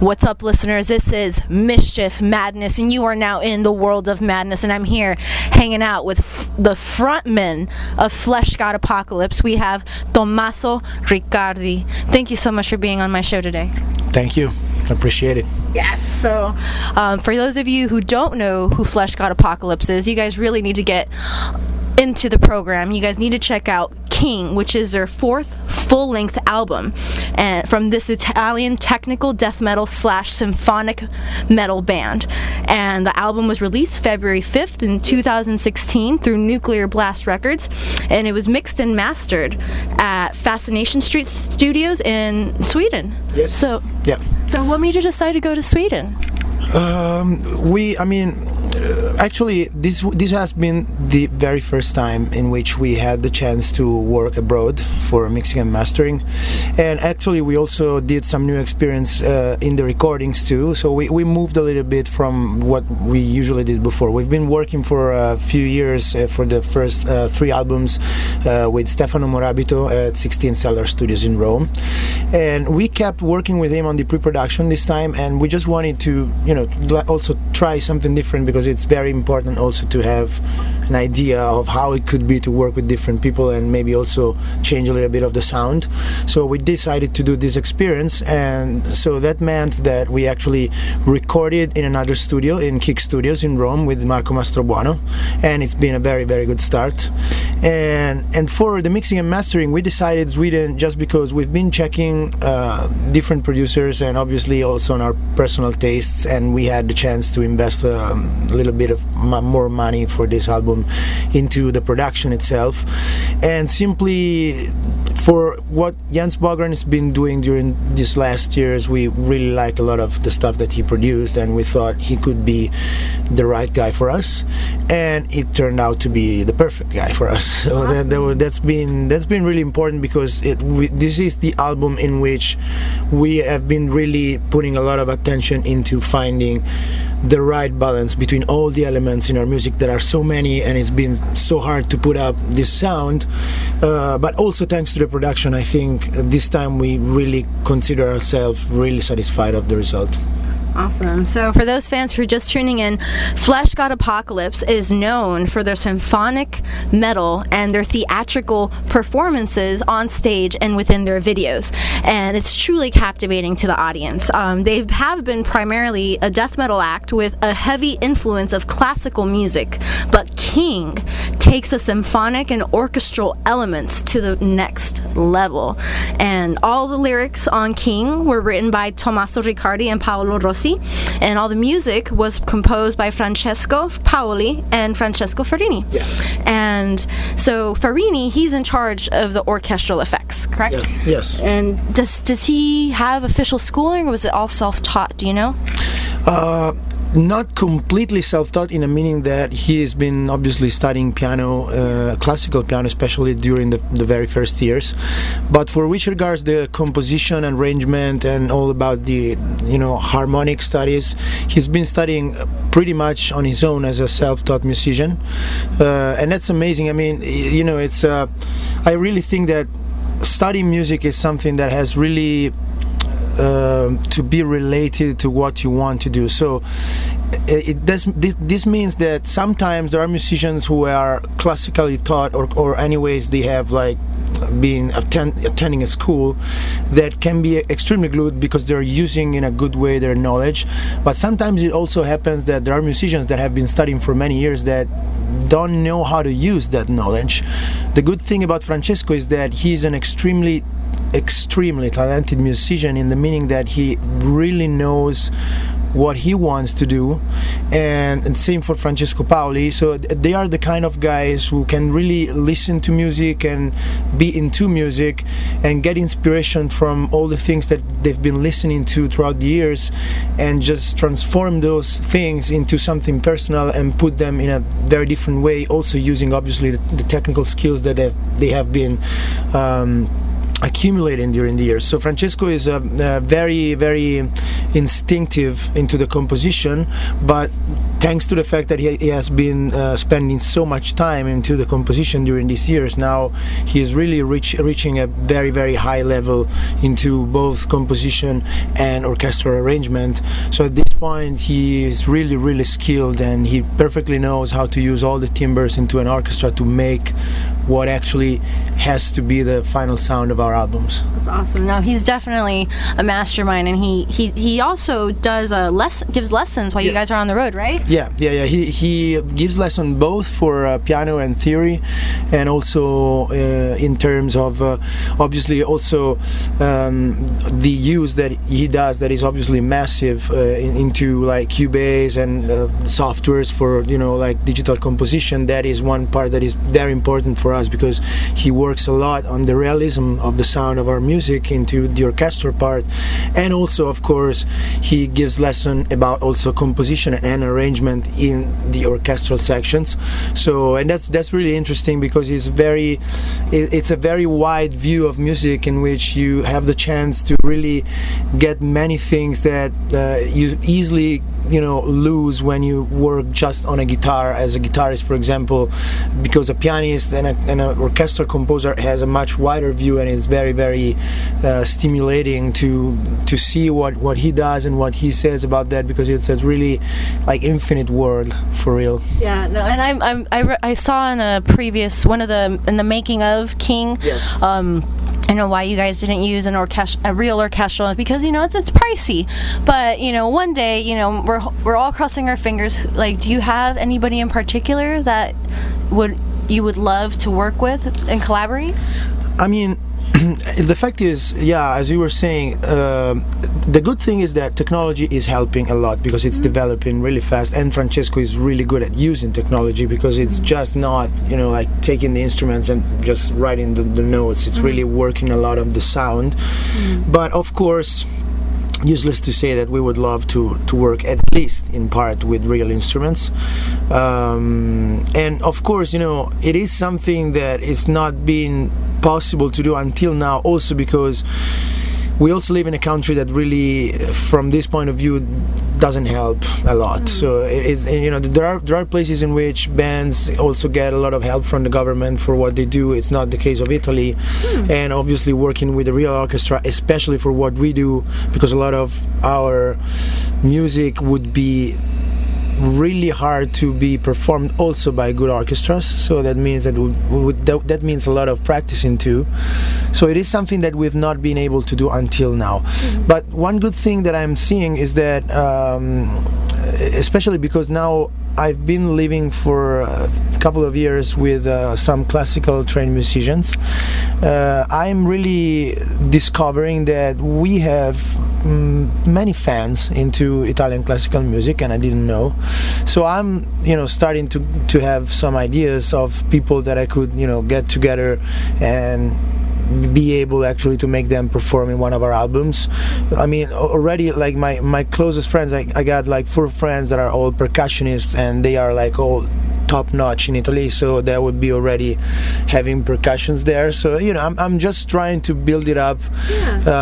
What's up, listeners? This is Mischief Madness, and you are now in the world of madness, and I'm here hanging out with the frontman of Fleshgod Apocalypse. We have Tommaso Riccardi. Thank you so much for being on my show today. Thank you. I appreciate it. Yes. So, for those of you who don't know who Fleshgod Apocalypse is, you guys really need to get into the program. You guys need to check out King, which is their fourth full-length album, and from this Italian technical death metal / symphonic metal band. And the album was released February 5th in 2016 through Nuclear Blast Records, and it was mixed and mastered at Fascination Street Studios in Sweden. Yes. So what made you decide to go to Sweden? Actually, this has been the very first time in which we had the chance to work abroad for mixing and mastering, and actually we also did some new experience in the recordings too. So we moved a little bit from what we usually did before. We've been working for a few years for the first 3 albums with Stefano Morabito at 16 Cellar Studios in Rome, and we kept working with him on the pre-production this time, and we just wanted to also try something different, because it's very important also to have an idea of how it could be to work with different people and maybe also change a little bit of the sound. So we decided to do this experience, and so that meant that we actually recorded in another studio, in Kick Studios in Rome, with Marco Mastrobuono, and it's been a very, very good start. And for the mixing and mastering, we decided Sweden just because we've been checking different producers and obviously also on our personal tastes, and we had the chance to invest a little bit of more money for this album into the production itself, and simply for what Jens Bogren has been doing during these last years, we really like a lot of the stuff that he produced, and we thought he could be the right guy for us, and it turned out to be the perfect guy for us. So that's been really important, because this is the album in which we have been really putting a lot of attention into finding the right balance between all the elements in our music that are so many, and it's been so hard to put up this sound, but also thanks to the production, I think this time we really consider ourselves really satisfied of the result. Awesome. So for those fans who are just tuning in, Fleshgod Apocalypse is known for their symphonic metal and their theatrical performances on stage and within their videos. And it's truly captivating to the audience. They have been primarily a death metal act with a heavy influence of classical music, but King takes the symphonic and orchestral elements to the next level. And all the lyrics on King were written by Tommaso Riccardi and Paolo Rossi, and all the music was composed by Francesco Paoli and Francesco Farini. Yes. And so Farini, he's in charge of the orchestral effects, correct? Yeah. Yes. And does he have official schooling, or was it all self-taught? Do you know? Not completely self-taught, in a meaning that he has been obviously studying piano, classical piano, especially during the very first years. But for which regards the composition, arrangement, and all about the harmonic studies, he's been studying pretty much on his own as a self-taught musician, and that's amazing. I mean, it's I really think that studying music is something that has really to be related to what you want to do. So this means that sometimes there are musicians who are classically taught, or anyways they have been attending a school that can be extremely good because they're using in a good way their knowledge. But sometimes it also happens that there are musicians that have been studying for many years that don't know how to use that knowledge. The good thing about Francesco is that he's an extremely talented musician, in the meaning that he really knows what he wants to do, and same for Francesco Paoli. So they are the kind of guys who can really listen to music and be into music and get inspiration from all the things that they've been listening to throughout the years, and just transform those things into something personal and put them in a very different way, also using obviously the technical skills that they have been accumulating during the years. So Francesco is very, very instinctive into the composition, but thanks to the fact that he has been spending so much time into the composition during these years, now he is really reaching a very, very high level into both composition and orchestral arrangement. So at this point he is really, really skilled, and he perfectly knows how to use all the timbres into an orchestra to make what actually has to be the final sound of our albums. That's awesome. No, he's definitely a mastermind, and he also does gives lessons while you guys are on the road, right? Yeah. He gives lesson both for piano and theory, and also in terms of obviously also the use that he does, that is obviously massive into like Cubase and softwares for like digital composition. That is one part that is very important for us, because he works a lot on the realism of the sound of our music into the orchestral part, and also of course he gives lesson about also composition and arrangement in the orchestral sections. So, and that's really interesting, because it's a very wide view of music in which you have the chance to really get many things that you easily lose when you work just on a guitar as a guitarist, for example, because a pianist and an orchestral composer has a much wider view, and it's very, very stimulating to see what he does and what he says about that, because it's a really like infinite world for real. Yeah, no, and I saw in a previous in the making of King. Yes. I know why you guys didn't use a real orchestral, because it's pricey. But one day we're all crossing our fingers. Like, do you have anybody in particular that you would love to work with and collaborate? I mean, the fact is, as you were saying, the good thing is that technology is helping a lot, because it's developing really fast, and Francesco is really good at using technology, because it's just not like taking the instruments and just writing the notes. It's really working a lot on the sound. But of course, useless to say that we would love to work at least in part with real instruments, and of course it is something that is not being possible to do until now, also because we also live in a country that really, from this point of view, doesn't help a lot. So it is, there are places in which bands also get a lot of help from the government for what they do. It's not the case of Italy. And obviously working with a real orchestra, especially for what we do, because a lot of our music would be really hard to be performed also by good orchestras, so that means that means a lot of practicing too. So it is something that we've not been able to do until now. But one good thing that I'm seeing is that especially because now I've been living for a couple of years with some classical trained musicians, I'm really discovering that we have many fans into Italian classical music, and I didn't know. So I'm starting to have some ideas of people that I could get together and be able actually to make them perform in one of our albums. I mean, already like my closest friends, I got like 4 friends that are all percussionists, and they are like all top notch in Italy, so that would be already having percussions there. So I'm just trying to build it up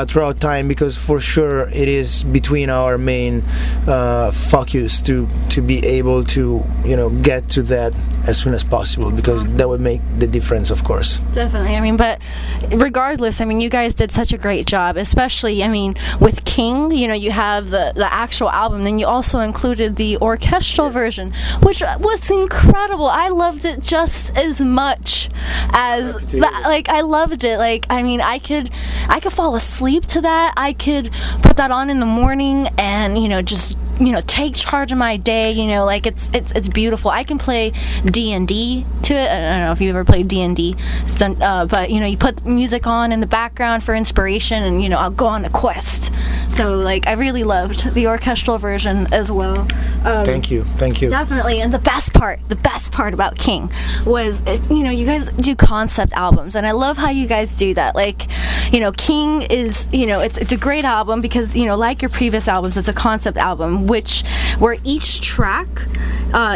throughout time, because for sure it is between our main focus to be able to get to that as soon as possible, because that would make the difference, of course. Definitely. I mean, but regardless, I mean, you guys did such a great job, especially, I mean, with King, you have the actual album, then you also included the orchestral version, which was incredible. I loved it just as much as I loved it. Like, I mean, I could fall asleep to that. I could put that on in the morning and just take charge of my day. Like it's beautiful. I can play D&D to it. I don't know if you've ever played D&D. It's done, but you put music on in the background for inspiration, and I'll go on a quest. So So like I really loved the orchestral version as well. Thank you. Definitely. And the best part about King was, you guys do concept albums, and I love how you guys do that. Like, King is, it's a great album because, like your previous albums, it's a concept album, where each track,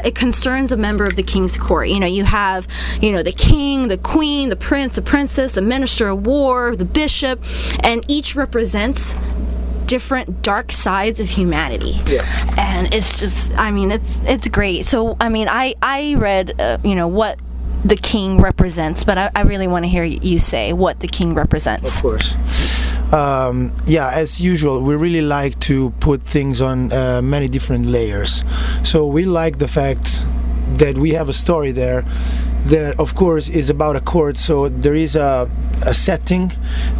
it concerns a member of the King's court. You have, the king, the queen, the prince, the princess, the minister of war, the bishop, and each represents different dark sides of humanity. And it's just, it's great. So I read what the King represents, but I really want to hear you say what the King represents. Of course. As usual, we really like to put things on many different layers. So we like the fact that we have a story there that, of course, is about a court. So there is a setting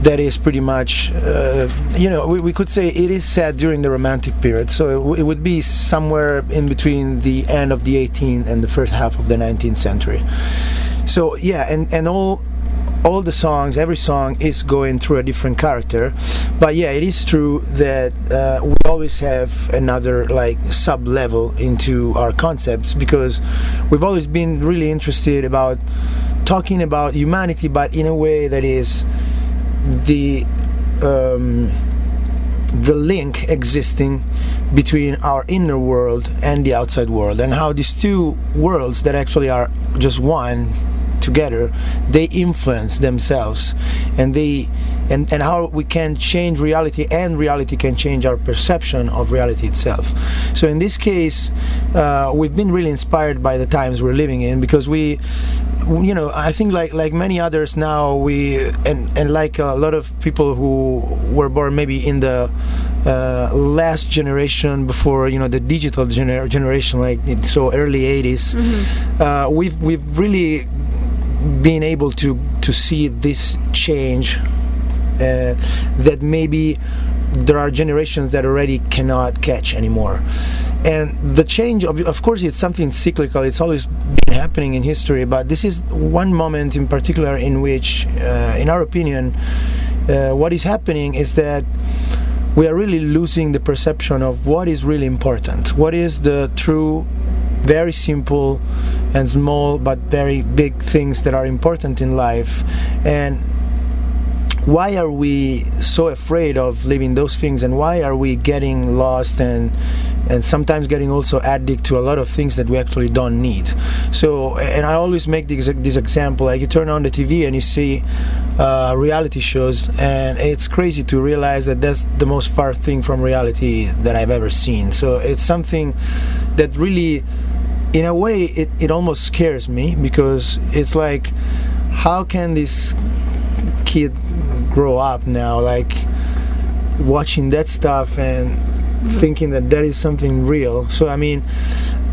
that is pretty much, we could say it is set during the Romantic period. So it would be somewhere in between the end of the 18th and the first half of the 19th century. So and all the songs, every song is going through a different character. But it is true that we always have another sub-level into our concepts, because we've always been really interested about talking about humanity, but in a way that is the link existing between our inner world and the outside world, and how these two worlds that actually are just one together, they influence themselves, and how we can change reality, and reality can change our perception of reality itself. So in this case, we've been really inspired by the times we're living in, because I think like many others now, and like a lot of people who were born maybe in the last generation before the digital generation, so early 80s, we've really been able to see this change that maybe there are generations that already cannot catch anymore. And the change, of course, it's something cyclical. It's always been happening in history, but this is one moment in particular in which, in our opinion, what is happening is that we are really losing the perception of what is really important, what is the true, very simple and small but very big things that are important in life. And why are we so afraid of living those things, and why are we getting lost and sometimes getting also addicted to a lot of things that we actually don't need? So, and I always make this example, like you turn on the TV and you see reality shows, and it's crazy to realize that that's the most far thing from reality that I've ever seen. So it's something that really, in a way, it almost scares me, because it's like, how can this kid grow up now watching that stuff and thinking that is something real? So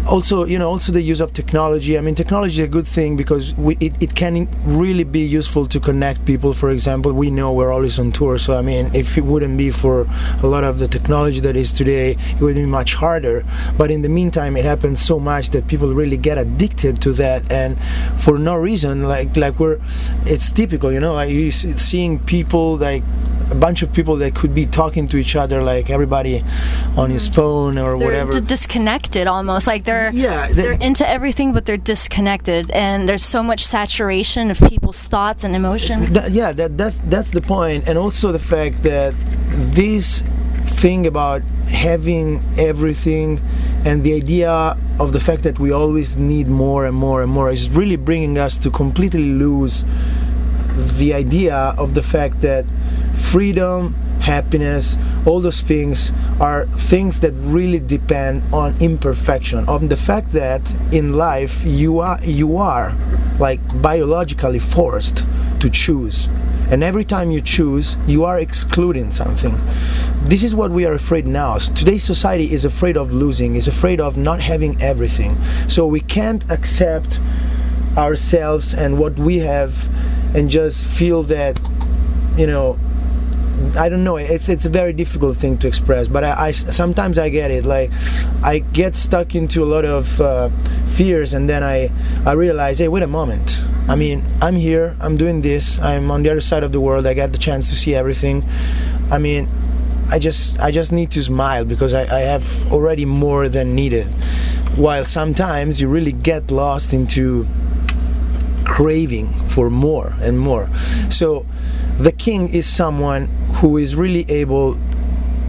also the use of technology. Technology is a good thing because it can really be useful to connect people. For example, we know we're always on tour, so if it wouldn't be for a lot of the technology that is today, it would be much harder. But in the meantime, it happens so much that people really get addicted to that, and for no reason. It's typical, you seeing people, a bunch of people that could be talking to each other, everybody on his phone or whatever. They're disconnected almost, they're into everything, but they're disconnected, and there's so much saturation of people's thoughts and emotions. That's the point. And also the fact that this thing about having everything, and the idea of the fact that we always need more and more and more, is really bringing us to completely lose the idea of the fact that freedom, happiness, all those things are things that really depend on imperfection, on the fact that in life you are biologically forced to choose, and every time you choose, you are excluding something. This is what we are afraid now. Today's society is afraid of losing, is afraid of not having everything, so we can't accept ourselves and what we have, and just feel that, I don't know, it's a very difficult thing to express, but I sometimes I get it, I get stuck into a lot of fears, and then I realize, hey, wait a moment, I'm here, I'm doing this, I'm on the other side of the world, I got the chance to see everything. I just need to smile because I have already more than needed. While sometimes you really get lost into craving for more and more. So the king is someone who is really able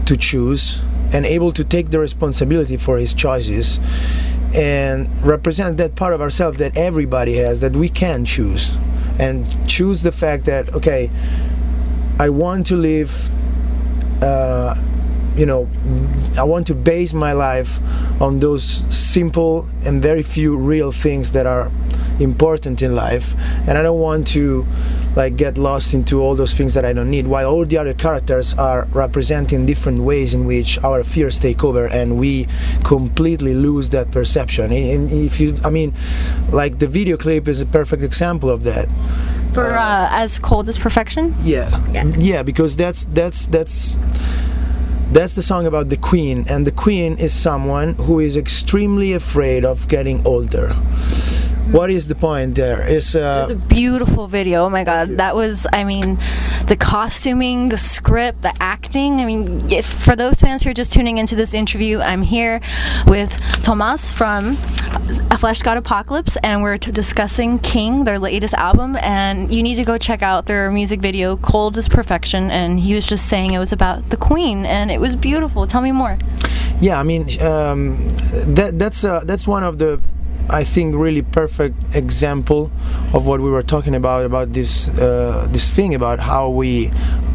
to choose and able to take the responsibility for his choices and represent that part of ourselves that everybody has, that we can choose, and choose the fact that, okay, I want to live, I want to base my life on those simple and very few real things that are important in life, and I don't want to get lost into all those things that I don't need, while all the other characters are representing different ways in which our fears take over and we completely lose that perception. And if you, the video clip is a perfect example of that. For As Cold as Perfection? Yeah, because that's the song about the queen, and the queen is someone who is extremely afraid of getting older. What is the point there? It's a beautiful video. Oh my God, that was, the costuming, the script, the acting. For those fans who are just tuning into this interview, I'm here with Tomas from Fleshgod Apocalypse, and we're discussing King, their latest album, and you need to go check out their music video, Cold as Perfection, and he was just saying it was about the queen, and it was beautiful. Tell me more. Yeah, that's one of the, I think, really perfect example of what we were talking about this thing about how we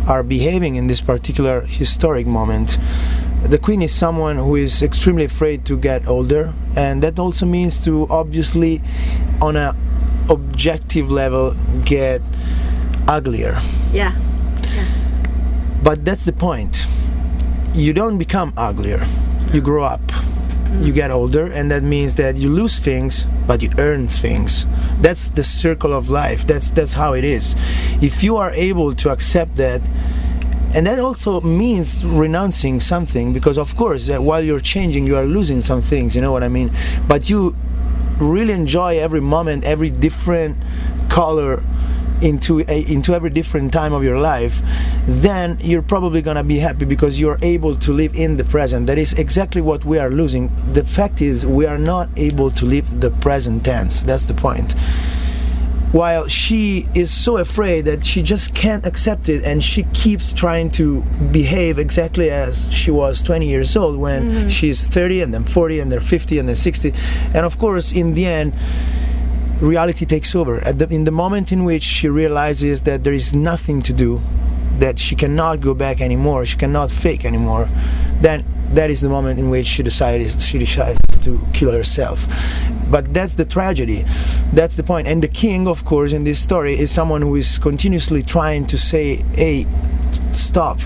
are behaving in this particular historic moment. The queen is someone who is extremely afraid to get older, and that also means to, obviously, on a objective level, get uglier. Yeah. But that's the point. You don't become uglier, you grow up. You get older, and that means that you lose things, but you earn things. That's the circle of life. That's how it is. If you are able to accept that, and that also means renouncing something, because of course, while you're changing, you are losing some things. You know what I mean? But you really enjoy every moment, every different color into every different time of your life, then you're probably gonna be happy because you're able to live in the present. That is exactly what we are losing. The fact is, we are not able to live the present tense. That's the point. While she is so afraid that she just can't accept it, and she keeps trying to behave exactly as she was 20 years old when she's 30, and then 40, and then 50, and then 60, and of course, in the end, reality takes over. In the moment in which she realizes that there is nothing to do, that she cannot go back anymore, she cannot fake anymore, then that is the moment in which she decides to kill herself. But that's the tragedy. That's the point. And the king, of course, in this story is someone who is continuously trying to say, hey, stop,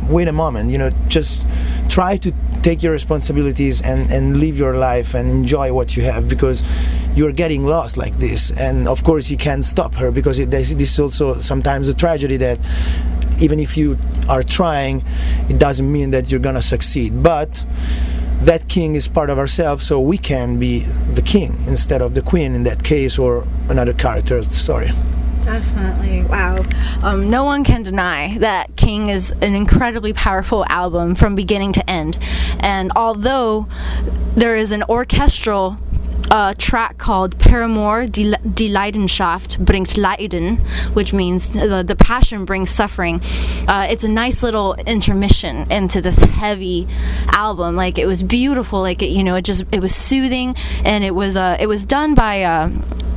wait a moment, just try to take your responsibilities and live your life and enjoy what you have, because you're getting lost like this. And of course you can't stop her, because this is also sometimes a tragedy, that even if you are trying, it doesn't mean that you're gonna succeed. But that king is part of ourselves, so we can be the king instead of the queen in that case, or another character of the story. Definitely. Wow. No one can deny that King is an incredibly powerful album from beginning to end. And although there is an orchestral track called Paramore, Die Leidenschaft bringt Leiden, which means the passion brings suffering. It's a nice little intermission into this heavy album. It was beautiful. It was soothing, and it was done by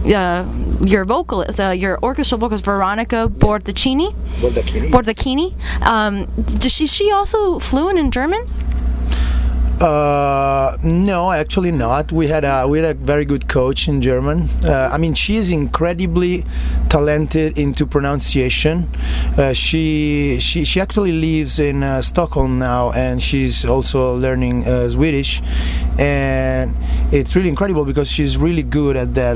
your vocalist, your orchestral vocalist, Veronica Bordacchini. Does she also fluent in German? No, actually not. We had a very good coach in German. She is incredibly talented into pronunciation. She actually lives in Stockholm now, and she's also learning Swedish. And it's really incredible because she's really good at that,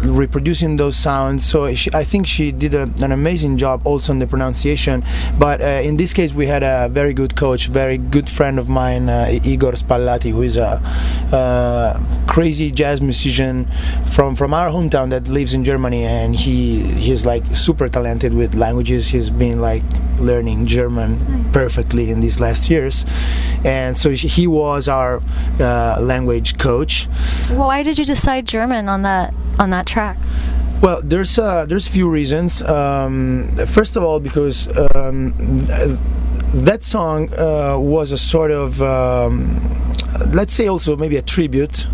reproducing those sounds. So I think she did an amazing job also in the pronunciation. But in this case, we had a very good coach, very good friend of mine, Igor Spallati, who is a crazy jazz musician from our hometown that lives in Germany, and he's like super talented with languages. He's been like learning German perfectly in these last years, and so he was our language coach. Well, why did you decide German on that track? Well, there's a few reasons. First of all, because that song was a sort of let's say also maybe a tribute,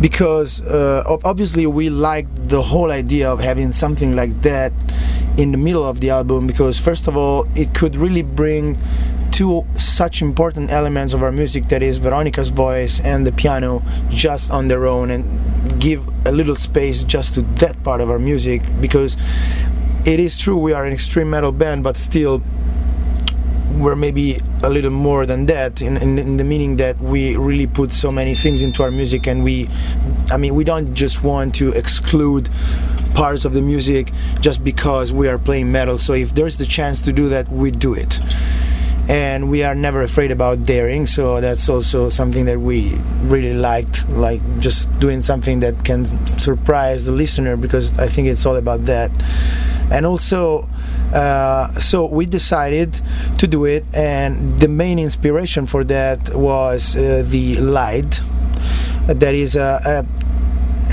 because obviously we liked the whole idea of having something like that in the middle of the album, because first of all it could really bring two such important elements of our music, that is Veronica's voice and the piano, just on their own, and give a little space just to that part of our music, because it is true we are an extreme metal band, but still we're maybe a little more than that in the meaning that we really put so many things into our music, and we don't just want to exclude parts of the music just because we are playing metal. So if there's the chance to do that, we do it, and we are never afraid about daring. So that's also something that we really liked, like just doing something that can surprise the listener, because I think it's all about that. And also so we decided to do it, and the main inspiration for that was the Lied. That is a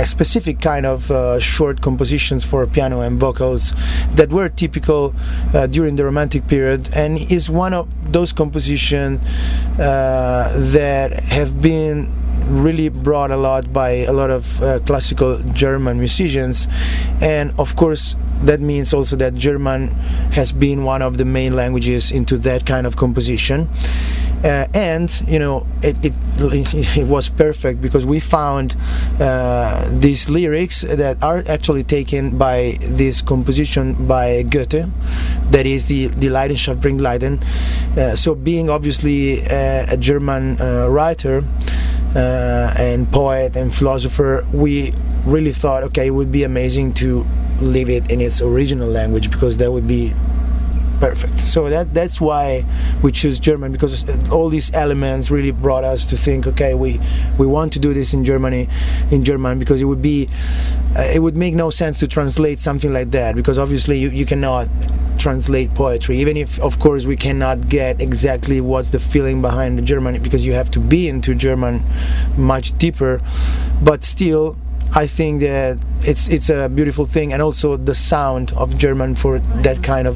specific kind of short compositions for piano and vocals that were typical during the Romantic period, and is one of those compositions that have been really brought a lot by a lot of classical German musicians. And of course that means also that German has been one of the main languages into that kind of composition. And you know, it was perfect, because we found these lyrics that are actually taken by this composition by Goethe, that is the Leidenschaft bringt Leiden. So being obviously a German writer and poet and philosopher, we really thought, okay, it would be amazing to leave it in its original language, because that would be perfect. So that's why we choose German, because all these elements really brought us to think, okay, we want to do this in German, because it would make no sense to translate something like that, because obviously you cannot translate poetry, even if of course we cannot get exactly what's the feeling behind the German, because you have to be into German much deeper. But still, I think that it's a beautiful thing, and also the sound of German for that kind of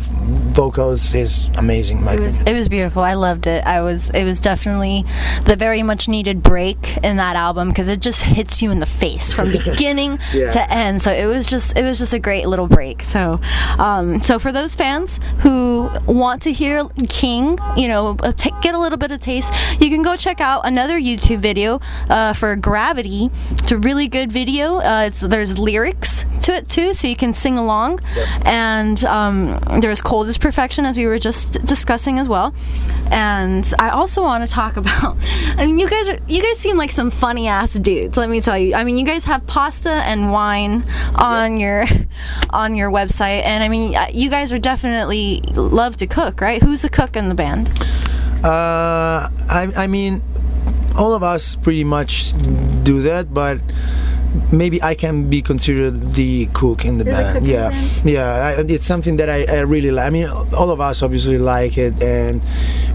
vocals is amazing. It was beautiful. I loved it. It was definitely the very much needed break in that album, because it just hits you in the face from beginning to end. So it was just a great little break. So so for those fans who want to hear King, you know, get a little bit of taste, you can go check out another YouTube video for Gravity. It's a really good video. There's lyrics to it too, so you can sing along. And there's Cold as Perfection, as we were just discussing as well. And I also want to talk about, I mean, you guys seem like some funny ass dudes, let me tell you. I mean, you guys have pasta and wine on your website, and I mean, you guys are definitely love to cook, right? Who's the cook in the band? I mean, all of us pretty much do that, but maybe I can be considered the cook in the band. It's something that I really like. I mean, all of us obviously like it, and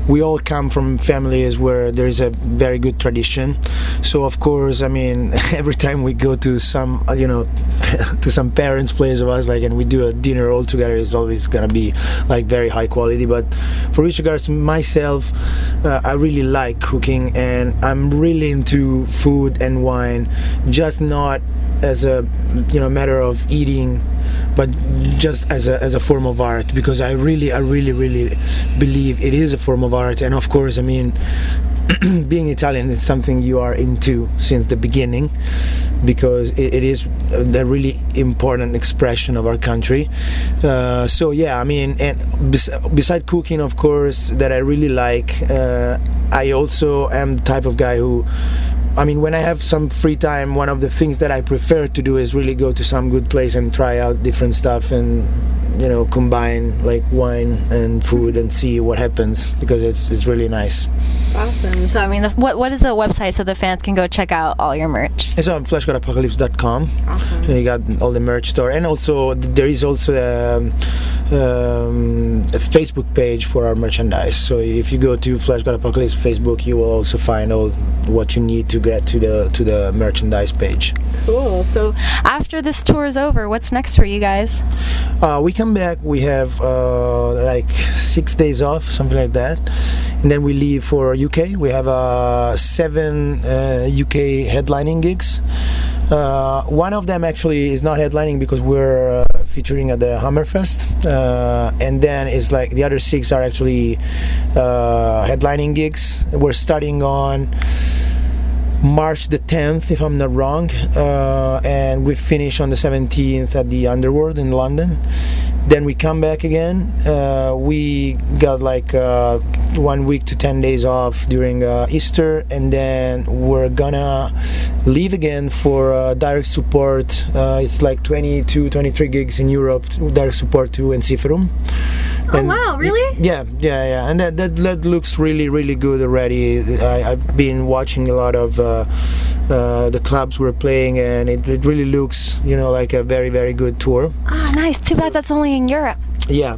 we all come from families where there is a very good tradition. So of course, I mean, every time we go to some, you know, to some parents' place of us, like, and we do a dinner all together, it's always gonna be like very high quality. But for which regards myself, I really like cooking, and I'm really into food and wine, just not as a, you know, matter of eating, but just as a form of art, because I really believe it is a form of art. And of course, I mean, being Italian is something you are into since the beginning, because it is a really important expression of our country. So yeah, I mean, and beside cooking, of course, that I really like, I also am the type of guy who I mean, when I have some free time, one of the things that I prefer to do is really go to some good place and try out different stuff and, you know, combine like wine and food and see what happens, because it's really nice. Awesome. So I mean, what is the website so the fans can go check out all your merch? It's on fleshgodapocalypse.com. Awesome. And you got all the merch store, and also there is also a Facebook page for our merchandise. So if you go to Fleshgod Apocalypse Facebook, you will also find all what you need to get to the merchandise page. Cool. So after this tour is over, what's next for you guys? We come back. We have like 6 days off, something like that, and then we leave for UK. We have 7 UK headlining gigs. One of them actually is not headlining because we're featuring at the Hammerfest, and then it's like the other 6 are actually headlining gigs. We're starting on March the 10th, if I'm not wrong, and we finish on the 17th at the Underworld in London. Then we come back again. We got like 1 week to 10 days off during Easter, and then we're gonna leave again for direct support. It's like 22-23 gigs in Europe, direct support to Enciferum. Oh wow, really? Yeah, and that looks really good already. I've been watching a lot of the clubs we're playing, and it really looks, you know, like a very good tour. Ah, nice. Too bad that's only in Europe. Yeah.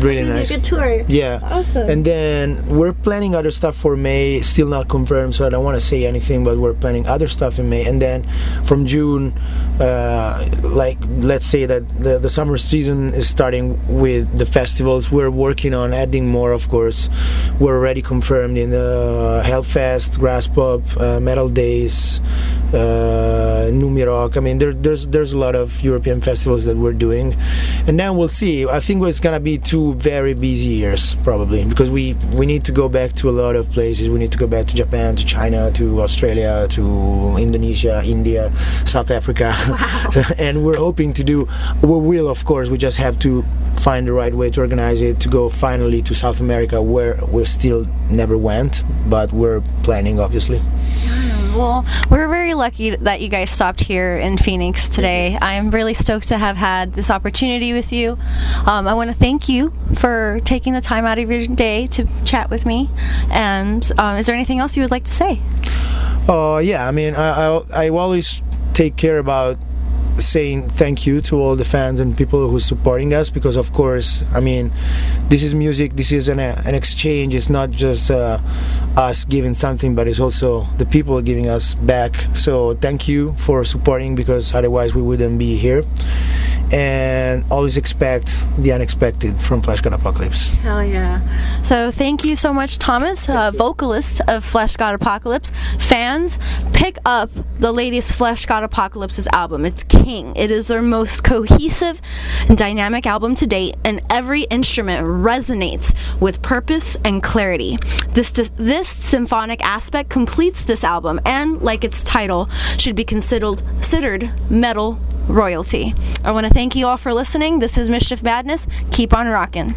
Really nice. A good tour. Yeah. Awesome. And then we're planning other stuff for May, still not confirmed, so I don't want to say anything, but we're planning other stuff in May. And then from June, like let's say that the summer season is starting with the festivals. We're working on adding more, of course. We're already confirmed in the Hellfest, Grass Pop, Metal Days, Numi Rock. I mean, there's a lot of European festivals that we're doing, and then we'll see. I think it's gonna be 2 very busy years probably, because we need to go back to a lot of places. We need to go back to Japan, to China, to Australia, to Indonesia, India, South Africa. Wow. And we're hoping to do, we will, of course, we just have to find the right way to organize it, to go finally to South America, where we still never went, but we're planning, obviously. Well, we're very lucky that you guys stopped here in Phoenix today. I'm really stoked to have had this opportunity with you. I want to thank you for taking the time out of your day to chat with me. And is there anything else you would like to say? Yeah, I mean, I always take care about saying thank you to all the fans and people who are supporting us, because of course, I mean, this is music, this is an exchange. It's not just us giving something, but it's also the people giving us back. So thank you for supporting, because otherwise we wouldn't be here. And always expect the unexpected from Fleshgod Apocalypse. Hell yeah. So thank you so much, Thomas, vocalist of Fleshgod Apocalypse. Fans, pick up the latest Fleshgod Apocalypse's album. It's King. It is their most cohesive and dynamic album to date, and every instrument resonates with purpose and clarity. This symphonic aspect completes this album, and like its title, should be considered metal royalty. I want to thank you all for listening. This is Mischief Madness. Keep on rocking.